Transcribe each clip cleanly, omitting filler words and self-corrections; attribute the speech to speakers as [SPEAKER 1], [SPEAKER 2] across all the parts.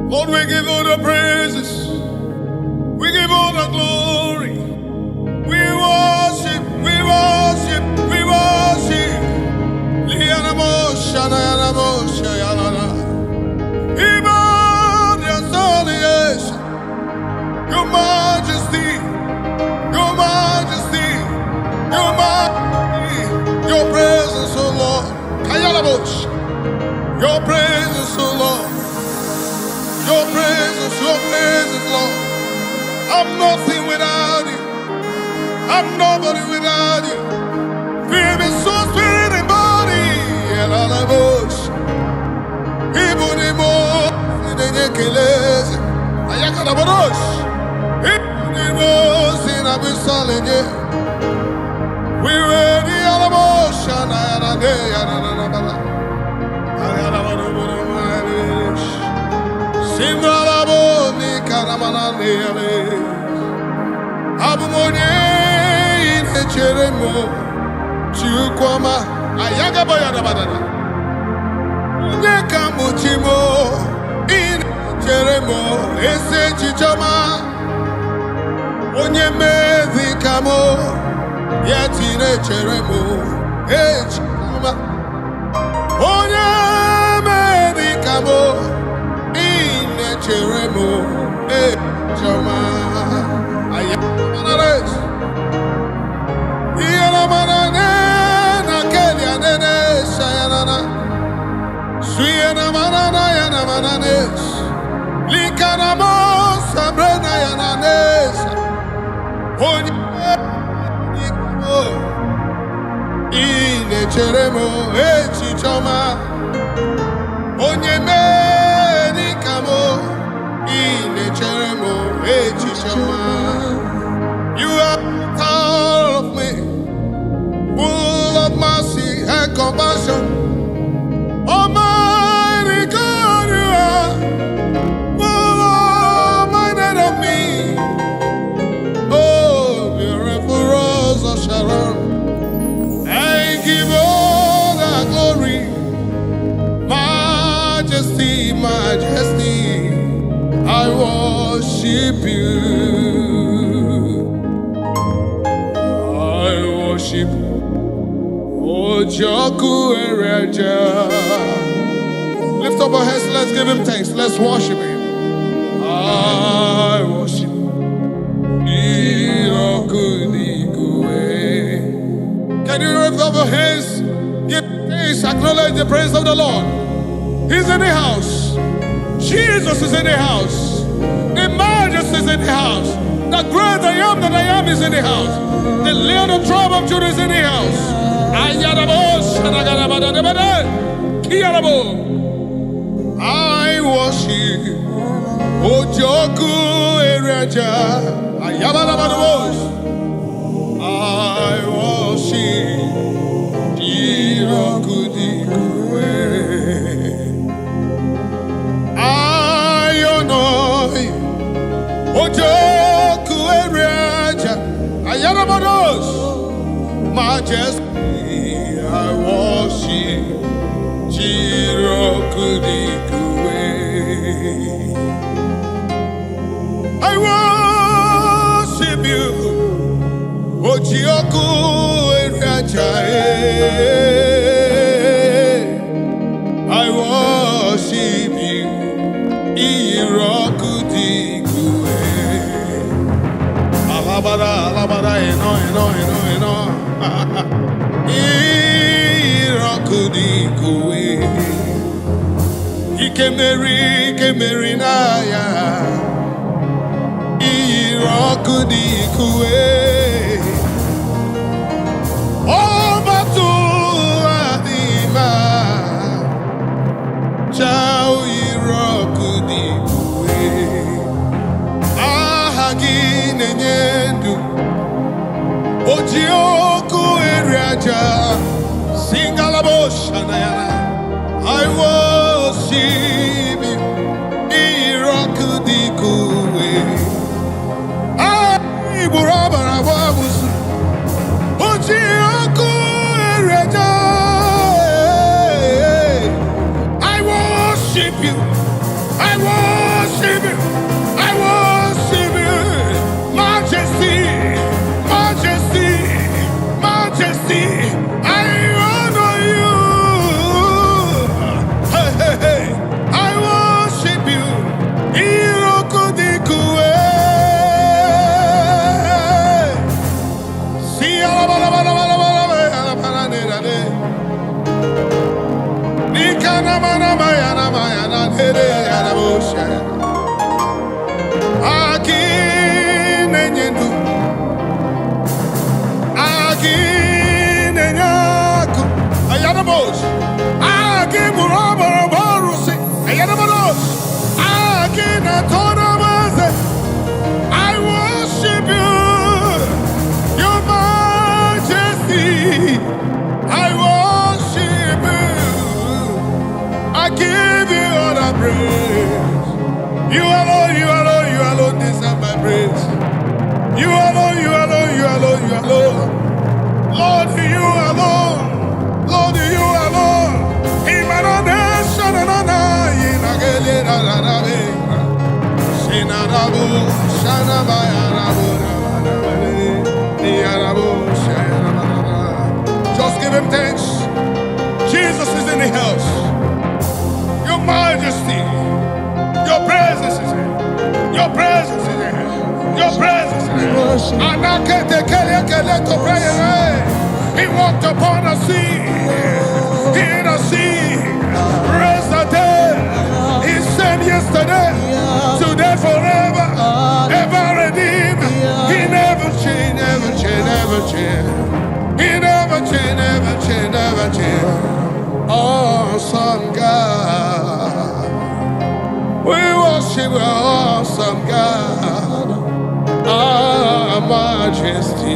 [SPEAKER 1] Lord, we give all the praises. We give all the glory. We worship, we worship, we worship. Your majesty, your majesty, your majesty, your presence, oh Lord. Your presence, oh Lord. Your presence, Lord. I'm nothing without you. I'm nobody without you. Feel me, soul, spirit, and body. And all the bush. Even the more, the necklace. I got a bush. Even the more, in a bit solid. We're ready, all the bush. And I had a day, and I had a Simralabo ni karamana nele Abumonye ine cheremo Chukwama ayaga boyada badana Nyeka muchimo ine cheremo Ese chichoma Onye mezi kamo Yatine cheremo Echikama Onye mezi kamo Cheremo, Chama, Ayamares, Yanamanane, Nakelia, Nene, Sayanana, Suyana Manana, Yanamananes, Likanamos, Sabrina, Yananes, Honiko, Ine Cheremo, Echichoma, Onyeme. You are all of me, full of mercy and compassion. Almighty God, you are full of minded of me. Oh, beautiful rose of Sharon, I give all the glory, majesty, majesty. I worship you. I worship Ojoku Ereja. Lift up our hands, let's give him thanks. Let's worship him. I worship Can you lift up your hands? Give thanks, acknowledge the praise of the Lord. He's in the house. Jesus is in the house. The majesty is in the house. The great I am that I am is in the house. The Lion of tribe of Judah is in the house. I worship Ojoku Ereja. I worship Jirokudikwe. Ojoku Ereja, Ayanabados, majesty, I worship Jirokudikwe. I worship you, Ojoku Ereja. I worship you, Irokudikwe. Alabada, eno. Irakudikuwe. Ikemeri naya. Irakudikuwe. Obatu adima. Chao irakudikuwe. Nenyendu Ojoku Ereja Singalabosha Nayana I worship you Irakudikuwe I worship you. I worship you. Majesty, majesty, majesty. I honor you. Hey, hey, hey. I worship you. Irokudikue. See, I worship you, your majesty. I worship you. I give you all the praise. You alone, you alone, you alone deserve my praise. You alone, you alone, you alone, you alone. Lord, you alone. Lord, you alone. Imanonation and honor. Inagele na na na me. Shinarabu, shanabayarabu, niyarabu, shayarabara. Just give him thanks. Jesus is in the house. Your majesty, your presence is here. Your presence is here. Your presence is here. He walked upon the sea. In the sea, raised the dead. He said yesterday, today, forever, ever redeemed. He never changed, never changed, never changed. He never changed, never changed, never changed. Awesome God, we worship our awesome God, our majesty.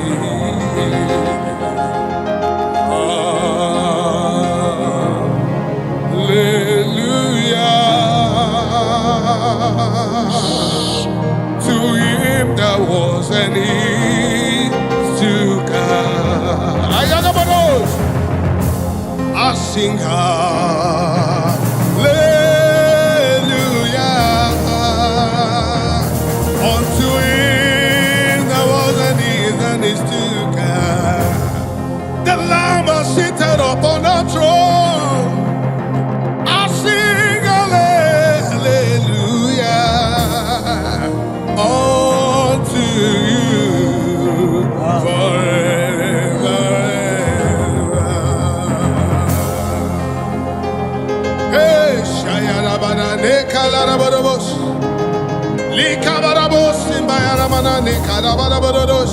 [SPEAKER 1] Hallelujah. To him that was and is to come. I sing hallelujah unto him that was and is to come. The Lamb is seated upon the throne. I sing hallelujah unto you forever. Hey, Shayarabana, Nekalarabos, Likabarabos, Simbayaramana, Nekarabados,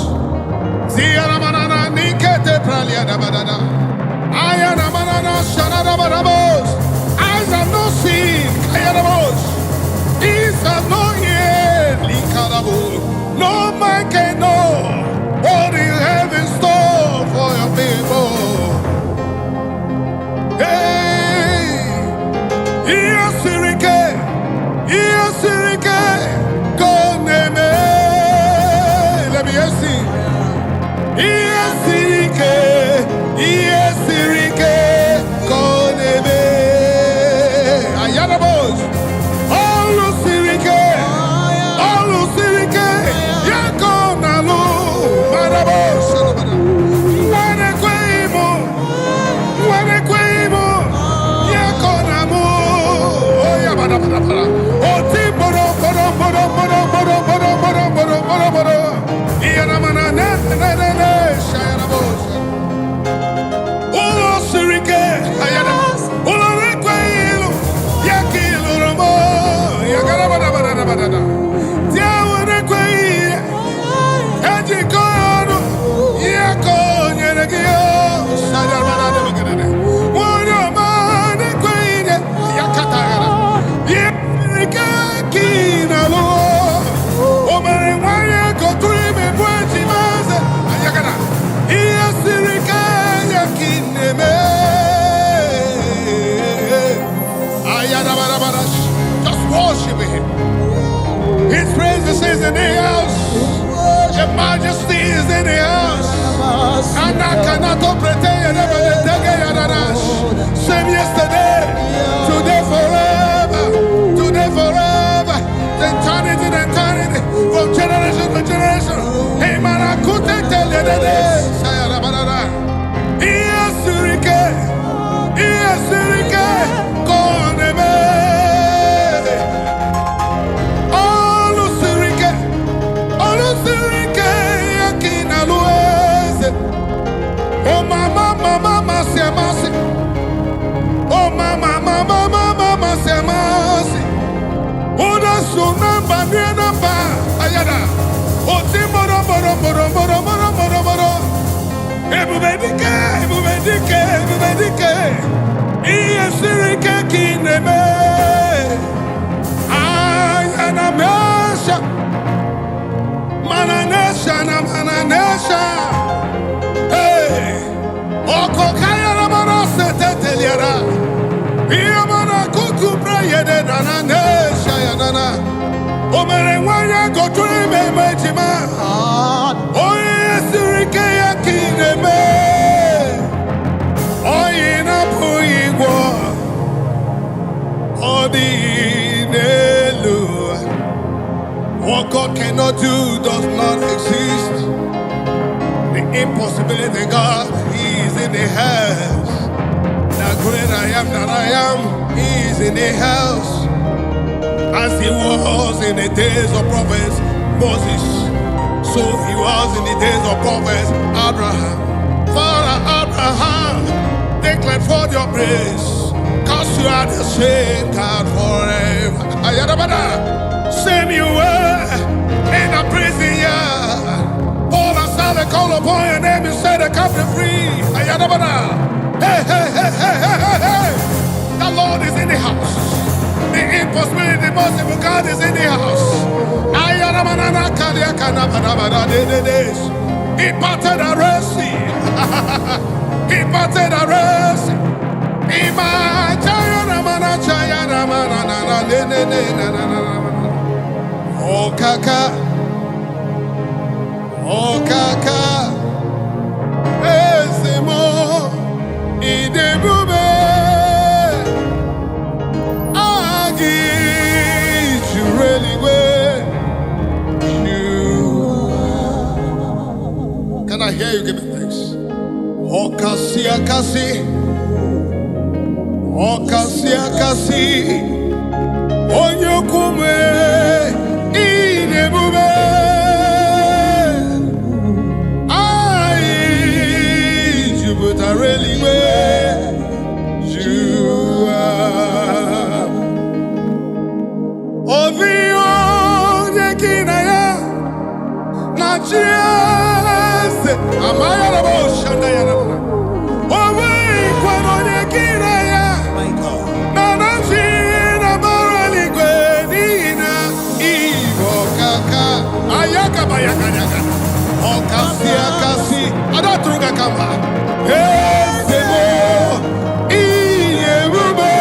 [SPEAKER 1] Ziaramana, Nikete Praliadabada, Ayaramana, Shanarabarabos, eyes have not seen, Kayarabos, ears have not yet, Likarabo, no man can know what you have in store for your people. Hey, Sirike, go neme. Let me see. Sirike, go neme. Ayarabos. All Sirike, Yako nalu. Marabos. Wanekwemo, Yako namu. Oh, yabada. Just worship him. His presence is in the house. Your majesty is in the house. And I cannot pretend same yesterday, today forever, Ayada. Otimoro moro moro moro moro moro moro. Ebubedike, ebubedike, ebubedike. Iyesirike kineme. Ayana mesha. Mananesha na mananesha. Hey. Oko kaya na mano seteteliara. Iyamana kutu prayede nananesha yanana. Omere wanya goturi me mejima. Oye sirike ya kineme. Oye na puigwa. Ordinelu. What God cannot do does not exist. The impossibility God, He is in the house. The great I am that I am, He is in the house. As He was in the days of prophets Moses, so He was in the days of prophets Abraham. Father Abraham, declare for your praise, cause you are the same God forever. Ayadabada, same you were in a prison yard. Paul and Silas call upon your name and say the captive free. Ayadabada, hey, hey, hey, hey, hey, hey, hey. The Lord is in the house. The impossibility, the possible God is in the house. He parted the Red Sea. He parted the Red Sea. Oh kaka, oh kaka, ezemo idebube. Can I hear you give me thanks? Okasia kasi, okasia kasi, onyokume inebube. I Jupiter really where you are. Ovio yekinaya na chiese amaya la bosha na ya na. Owe kwano yekinaya na na china barali gwenina ibo kaka ayaka bayaka yaka okasi akasi adatruga kamba ezemo iyebube.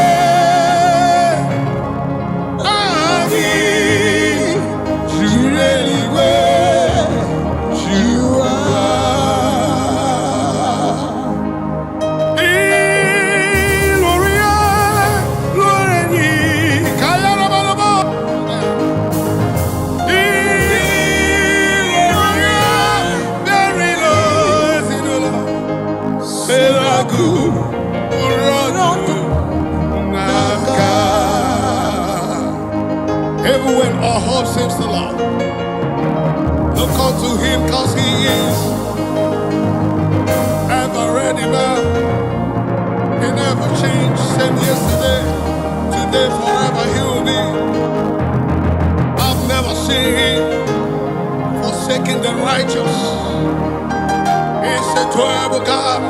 [SPEAKER 1] Even when our hope seems to lie, look unto Him, cause He is ever ready, man. He never changed, same yesterday, today, forever He will be. I've never seen Him forsaking the righteous. He's a terrible God.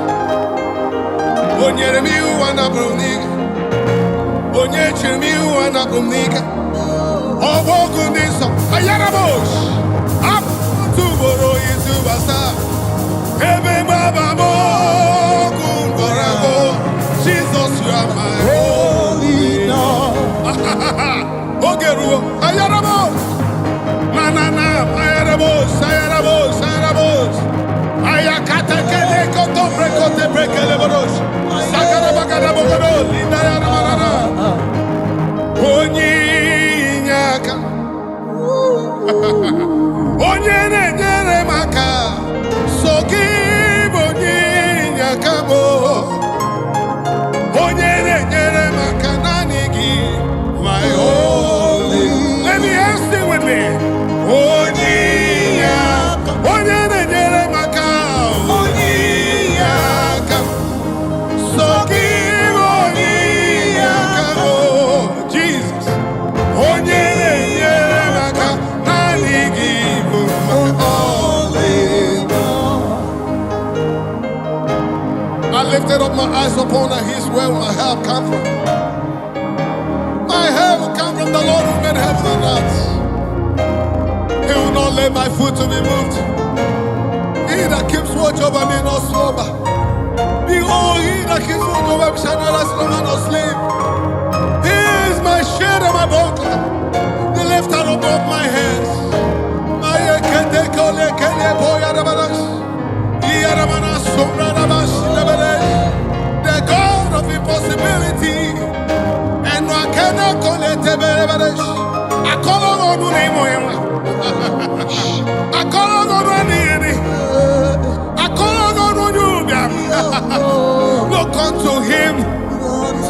[SPEAKER 1] Onyeremi wana bruniga, onyechemi wana bruniga. Obogunisa, ayarabosh, up to Boro Yizubasa, Ebe Baba Mogungarabo, Jesus, you are my holy Lord. Ogeru, ayarabosh, Manana, ayarabosh, ayarabosh, ayarabosh, Ayakata Kele Koto Brekote Brekelebosh, Sakara Bagara Bogoro, Linda Yaramana, Onyi. Onye na-enyere maka so gị bụ onye nyakabo. Onye na-enyere maka naanị gị, my holy. Let me ask you with me. Onye na-enyere maka onye nyaka so gị bụ onye nyakabo. Jesus. Onye na-enyere lifted up my eyes upon the hills where my help come from. My help will come from the Lord who made heaven and earth. He will not let my foot to be moved. He that keeps watch over me not slumber. Behold, he that keeps watch over me shall neither slumber nor sleep. He is my shield and my buckler, the lifter above my head. The God of impossibility, and I cannot call it I call on the name I call on the I call on you. Look unto him.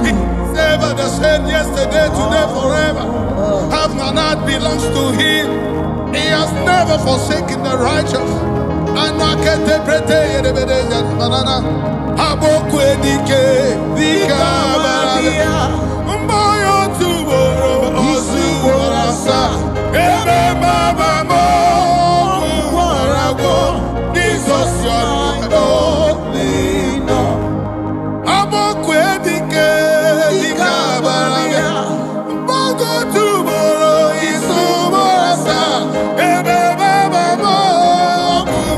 [SPEAKER 1] He's ever the same yesterday, today, forever. Have my heart belongs to him. He has never forsaken the righteous. And I can't interpret it. Banana. Abokwe dike, dika barabia. Mboyo tuboro, osuborasa. Ebe baba mo, warago. Jesus your Lord. Abokwe dike, dika barabia. Mboyo tuboro, isuborasa. Ebe baba mo,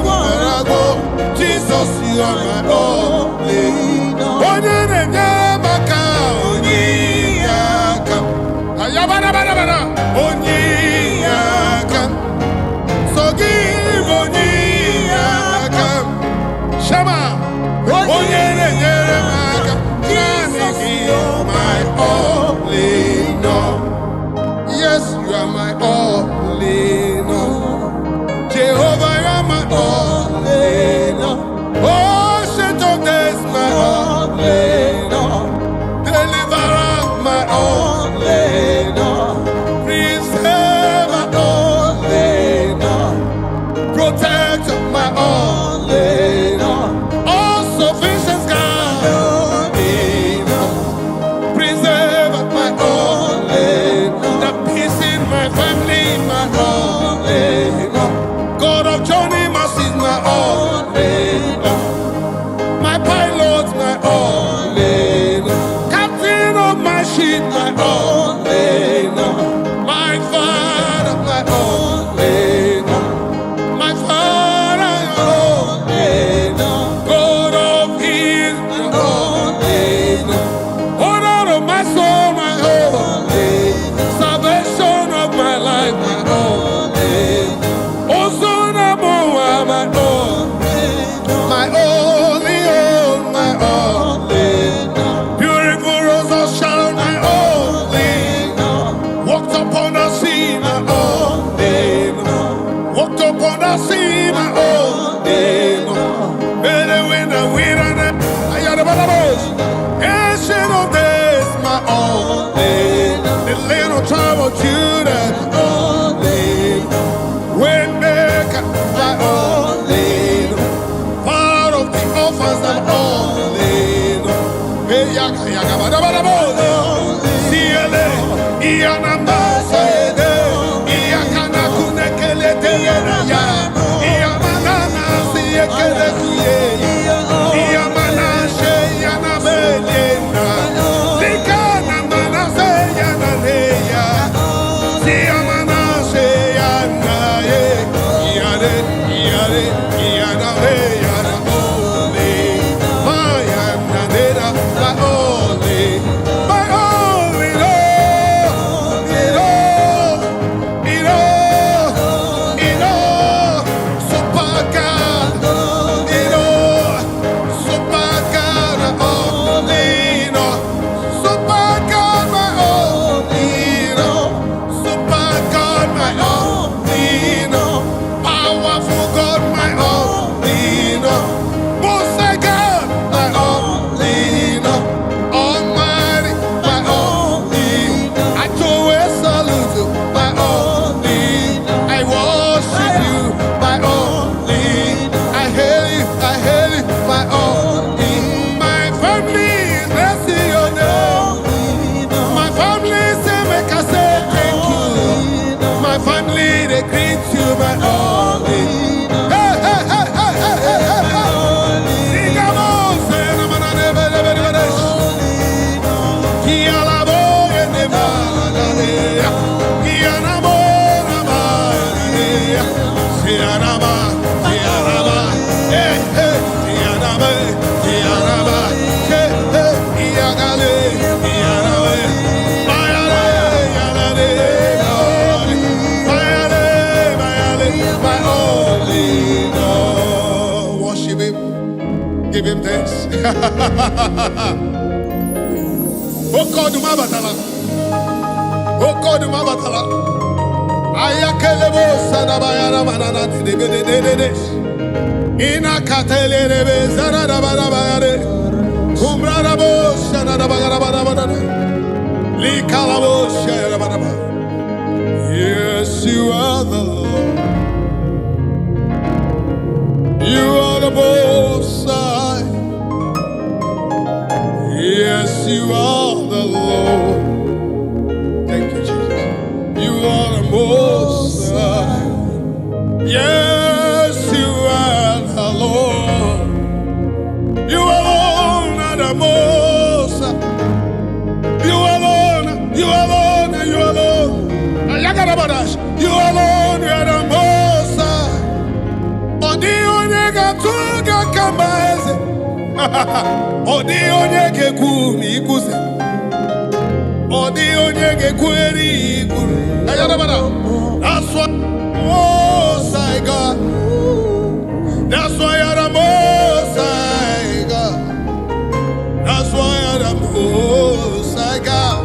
[SPEAKER 1] warago. Jesus your Lord. Yes, you are my only Lord. Jehovah, you are my only Lord. Ocean of days, my only Lord. Deliverer, my only Lord. Preserve, my only Lord. Protect, my only Lord. All sufficient God, preserve, my only Lord. The peace in my family, my only Lord. God of journey, mercy, my only Lord. My pilot, my only Lord. Captain of my ship, my only Lord. My father, my only Lord. My father, my only Lord. God of his, my only Lord. Honor of my soul, my only Lord. Salvation of my life, my only Lord. Also, number one, my only Lord. My only Lord, my only Lord. Beautiful rose of Sharon, my only Lord. Walked upon the sea, my only Lord. Walked upon the sea, my only Lord. Better when the wind and I got about the bush. Ancient of days, my only Lord. The land of tribe of Judah, my only Lord. Waymaker, my only Lord. Part of the orphans, my only Lord. Hey, yaka, yaka, bada, bada, bada. Siele, iyanamba, sayede. Iyakana, kunekele, teyena, ya. Iyamanana, siyekele, kuye. Iyamana, sheyana, belena. Likana, mana, seyana, leya. Siyamana, sheyana, ye. Iyade, iyade, iyada, iyada, ole. Mayana, deda, la ole. My only Lord, super God, super God, my only Lord, super God, my only Lord, super God, my only Lord, powerful God, my only Lord, most high God, my only Lord, almighty, my only Lord. I throw a salute to my only Lord. I worship you, my only Lord. I hail you, my only. My family is blessing your name. My family say make I say thank you. My family they greet you, my only. Hey, hey, hey, hey, hey, hey, hey, hey. Sing a mouse, and I'm Siaraba, Siaraba, eh, eh, Siaraba, Siaraba, eh, eh, Iagale, Iarawe, Mayale, Yalale, Mayale, Mayale, my only God. Worship him, give him thanks. Oh God, my batala. Oh God, my batala. Ayakelebo sanabayana manana de ina katelebe zanada barabare kumrabo sanada barabara likalabo shara baraba. Yes, you are the Lord. You are the Most High. Yes, you are the Lord. Thank you, Jesus. You are the Most High. Yes, you are the Lord. You alone are the Most High. You alone, you alone, you alone. You alone, you are the Most High. Odi onyega tuga kambaze. Odi onyege kumi kuse. Odi onyege kweri kuru. That's why Most High God. That's why you're the Most High God. That's why you're the Most High God.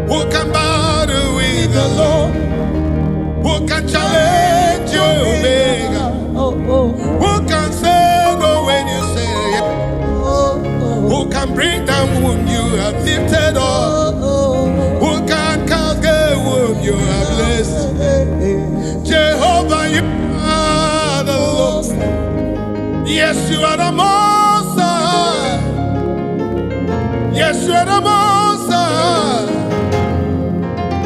[SPEAKER 1] Who can battle with the Lord? Who can challenge your Omega? Who can say no when you say yes? Who can bring down whom you have lifted up? Who can cast away whom you have blessed? Jehovah, you are the Lord. Yes, you are the Most High. Yes, you are the Most High.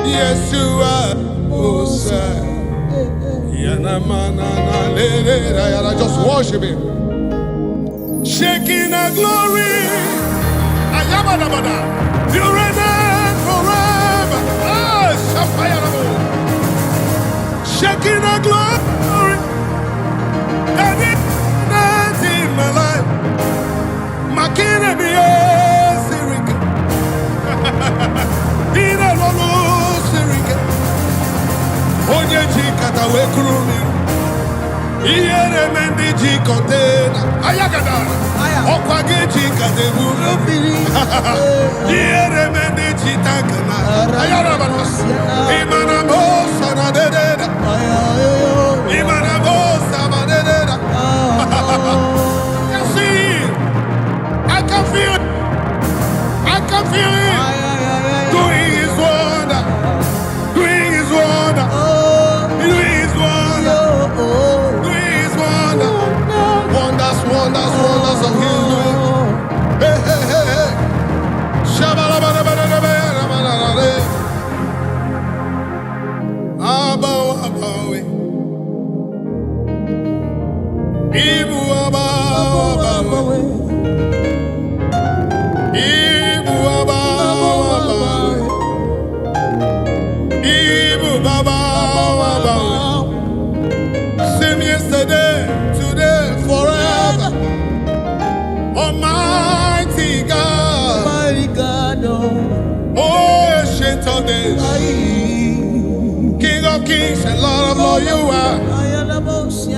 [SPEAKER 1] Yes, you are the Most High. Just worship him. Shaking the glory. You reign forever. Ah, shaking the glory. And it's in my life. Makina be Sirika. Ina Lolo Sirika. Onye Chikata Wekrumi. Iere Mendi Chikotena. Ayagadara. Okwage Chikatebu. Iere Mendi Chitakana. Ayarabanos. Imanamo Sanadeda. Imanamo Samadeda. You see, I can feel it. I can feel it. Doing his wonder. Doing his wonder. Doing his wonder. Doing his wonder. Wonders, wonders, wonders of his doing. Hey, hey, hey, hey. Shabalabalabalabalabalabalabalabala. Abaw, abaw. Ibu abaw, abaw. Ibu abaw, abaw. Ibu abaw, abaw. Same yesterday, today, forever. Almighty God.
[SPEAKER 2] Almighty God,
[SPEAKER 1] Oh, ancient of days. King of kings and Lord of lords, you are.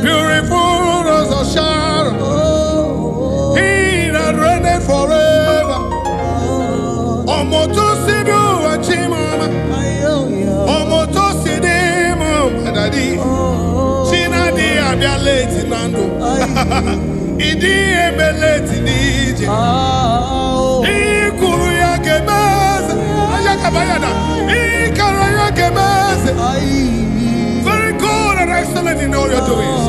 [SPEAKER 1] Beautiful rose of Sharon. He that reigneth forever. Omoto sidu achimama. Omoto sidimu madadi. Chinadi abialeti nando. Idi ebeleti nije. Ikuru ya kebeze. Ayakabayada. Ikara ya kebeze. Very good and excellent in all your doings.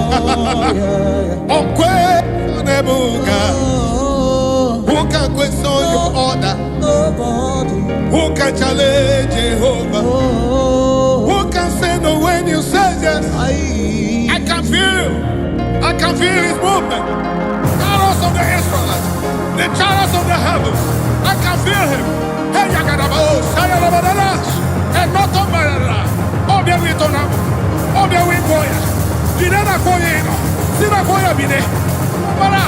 [SPEAKER 1] Okwe nebuga. Who can question your order? Who can challenge Jehovah? Who can say no when you say yes? I can feel you. I can feel his movement. Arrows of the Israelites, the chariots of the heavens. I can feel him. Hey, Yagadaba, oh, Sayarabadash, and not on Barara. Oh, Biarritona. Oh, the wing boy. Dinana Koyeno. Sina Koya Bine. Para.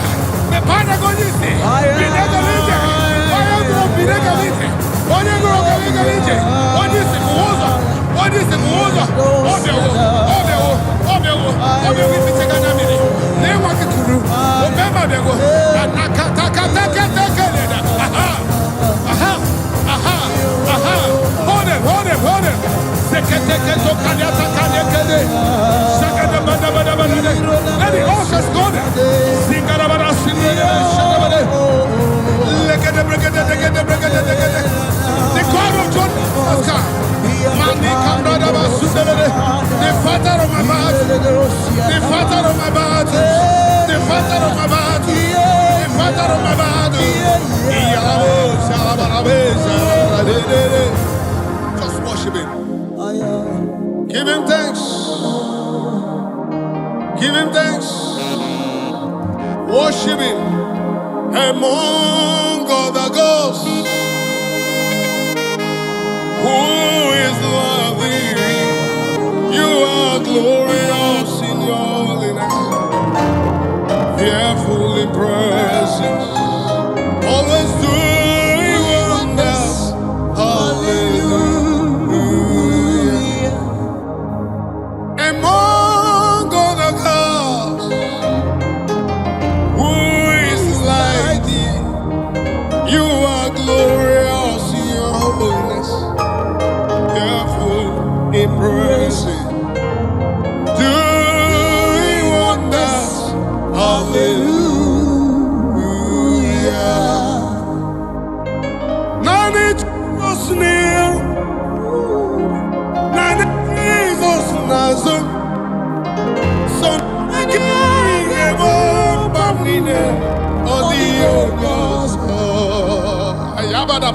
[SPEAKER 1] The Panagonisi. Binega Lite. Wayagro Binega Lite. Wayagro Binega Lite. What is the Muoza? What is the Muoza? Obeo, we take a minute. They want to do. Remember, they go. Hold it. Let the horses go there. Sing the God of John Oscar. The father of my battle. The father of my battle. The father of my battle. The father of my battle. Just worship him. Give him thanks. Give him thanks. Worship him among other gods. Who is worthy? You are glorious in your holiness, fearful in praises, always doing wonders. Hallelujah. Among other gods, who is like thee? You are glorious in your holiness, in praising, doing wonders. Hallelujah. None is near, none is Nazar. So again, Bamine, or the Ogos. Ayabada.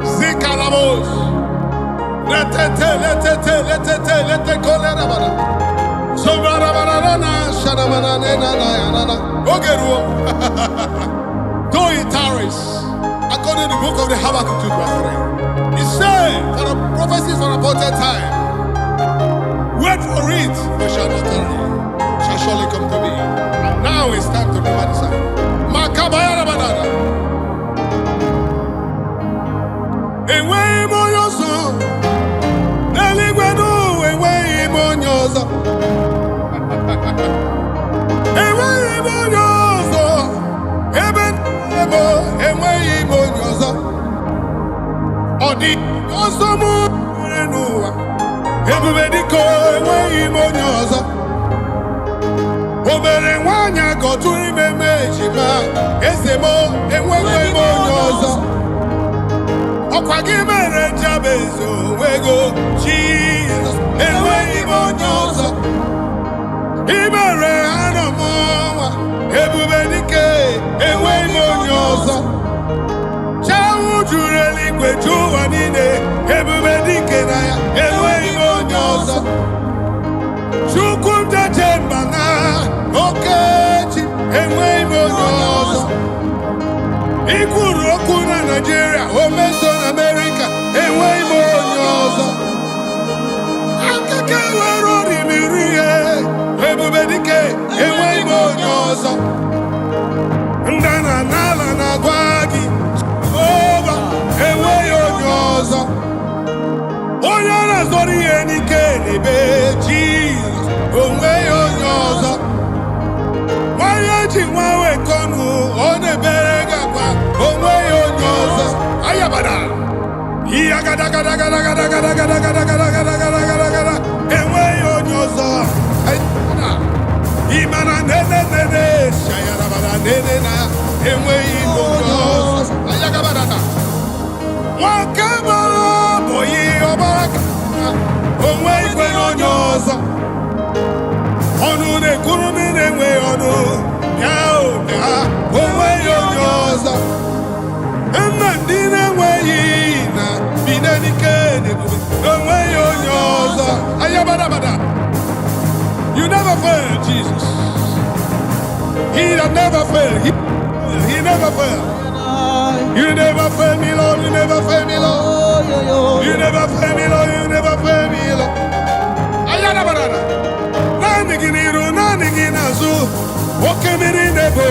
[SPEAKER 1] Zikalamos. Let colera. So Barabana, Shadamanana, Ogeru. Though it tarries, according to the book of the Habakkuk 2:3. It said, for the prophecies for appointed time, wait for it, but shall not tarry, shall surely come to me. And now it's time to remember the sign. Makabaya Banana. Away Moyoso, Eligwenu, away Monyosa, away Monyoso, Eben, away Monyosa, Odi, Osomu, Renua, everybody go away Monyosa, Oberewanya go to Imejima, Esemo, away Monyosa. Okwagimere Jabezo, wego Jesus, ewe imonyosa. Imere anomoa, ebubedike, ewe imonyosa. Chawu jureli kwejuwa nine, ebubedike naya, ewe imonyosa. Chukumja jembana, okechi, ewe imonyosa. Ikuru okuna Nigeria, Omeson America, ewe imonyosa. Akaka werori mirie, ebubedike, ewe imonyosa. Ndana nala na gwagi, oba, ewe imonyosa. Oyara zori enike nebe, Jesus, ewe imonyosa. Wayaji wawe konu, oneberega kwa, ewe imonyosa. Ayabada. Yagada. Ewe imonyosa. Imana nene, shayarabada nene na, ewe imonyosa. Ayagabada. Wakabara boyi obaka, ewe imonyosa. Onu ne kurumi newe onu, yao ya, ewe imonyosa. Emandine weyina, binenike nebuwe, ewe imonyosa. Ayabada. You never fail, Jesus. He that never fail. He never fail. You never fail me, Lord. You never fail me, Lord. You never fail me, Lord. You never fail. Okemiri nebo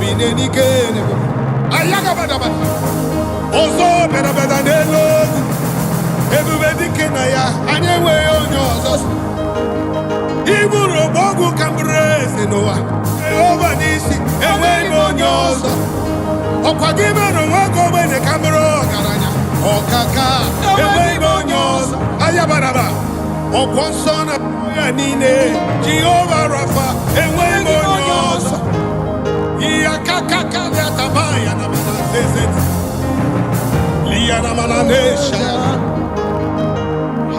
[SPEAKER 1] bineni kene. Ayaga bada bada. Ozo bada bada nelo. Ebubedi kenaya anyewe onyozo. Iburo bogu kambrese noa. Ova nisi ewe onyozo. Okwagime no wako bene kambro karanya. Okaka ewe onyozo. Ayabaraba. Okwonsona nine Jehovah Rapha ewe onyozo. Iyakaka ya tabaya na manazeze. Liya na mananesha.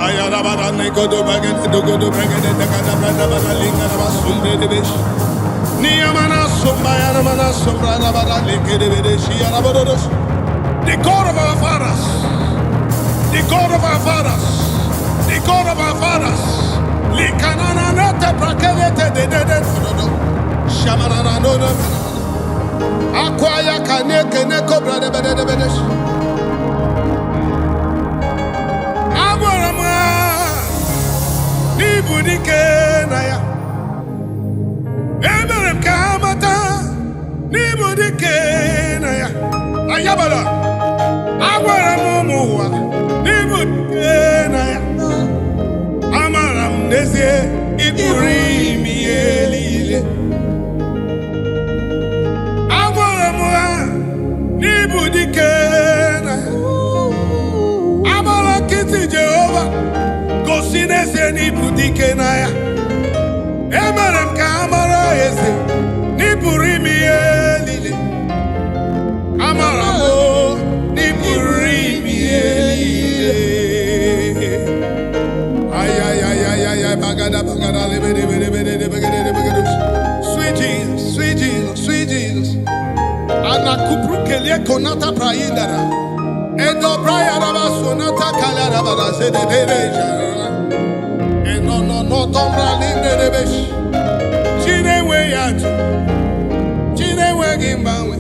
[SPEAKER 1] Ayara bada ne godo bagete do godo bagete da kada bada bada linga na basumbe de besh. Niya mana sumba ya na mana sumbra na bada linga de besh ya na bodos. The God of our fathers, the God of our fathers, the God of our fathers. Likanana na te prakelete de do. Shamana na no no. Akwaya kane kene kobra de besh. Nibudike naya, emerem kamata. Nibudike naya, ayabala. Agwara mumuwa. Nibudike naya, amaram nezie iburi mielile. Agwara muwa. Nibudike naya, amala kiti Jehovah. Gosinese ni budike naya. Emerem kamara ese ni burimi elile. Amaramo ni burimi elile. Ay bagada lebede. Sweet Jesus, sweet Jesus, sweet Jesus. Ana kuprukelie konata praindara. Edo braya raba sonata kalara bada sededeja. No tombra linde de besh. Chinewe yatu. Chinewe gimbawe.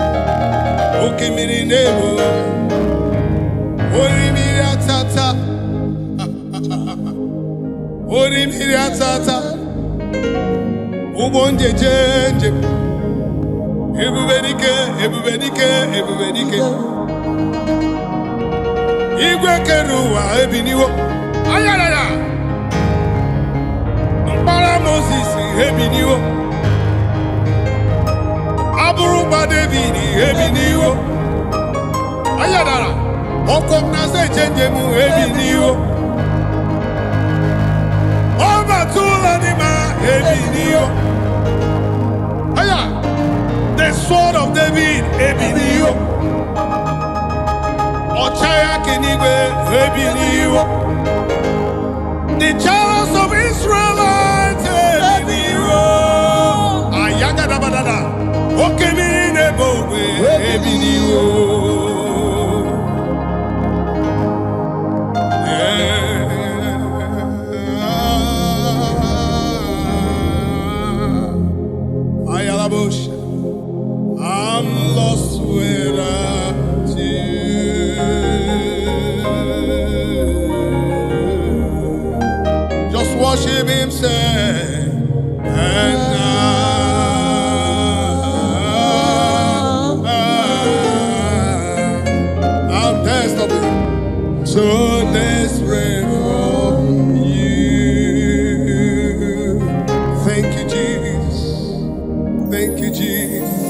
[SPEAKER 1] Okimiri nebo. Orimiri atata. Orimiri atata. Ubonje jenje. Ebubedike. Igwe keruwa ebiniwo. Ayaraya. Para Moses ebiniwo. Aburuba David ebiniwo. Ayadara. Okomna se change mu ebiniwo. Oba tula ni ma ebiniwo. Aya. The sword of David ebiniwo. Ochaya kenigwe ebiniwo. The chariots of Israelites ebiniwo. Ayaga badada. Okemiri nebo ebiniwo. Ayalabush. I'm lost without you. Just worship him, say, and I'm desperate, so desperate for you. Thank you, Jesus. Thank you, Jesus.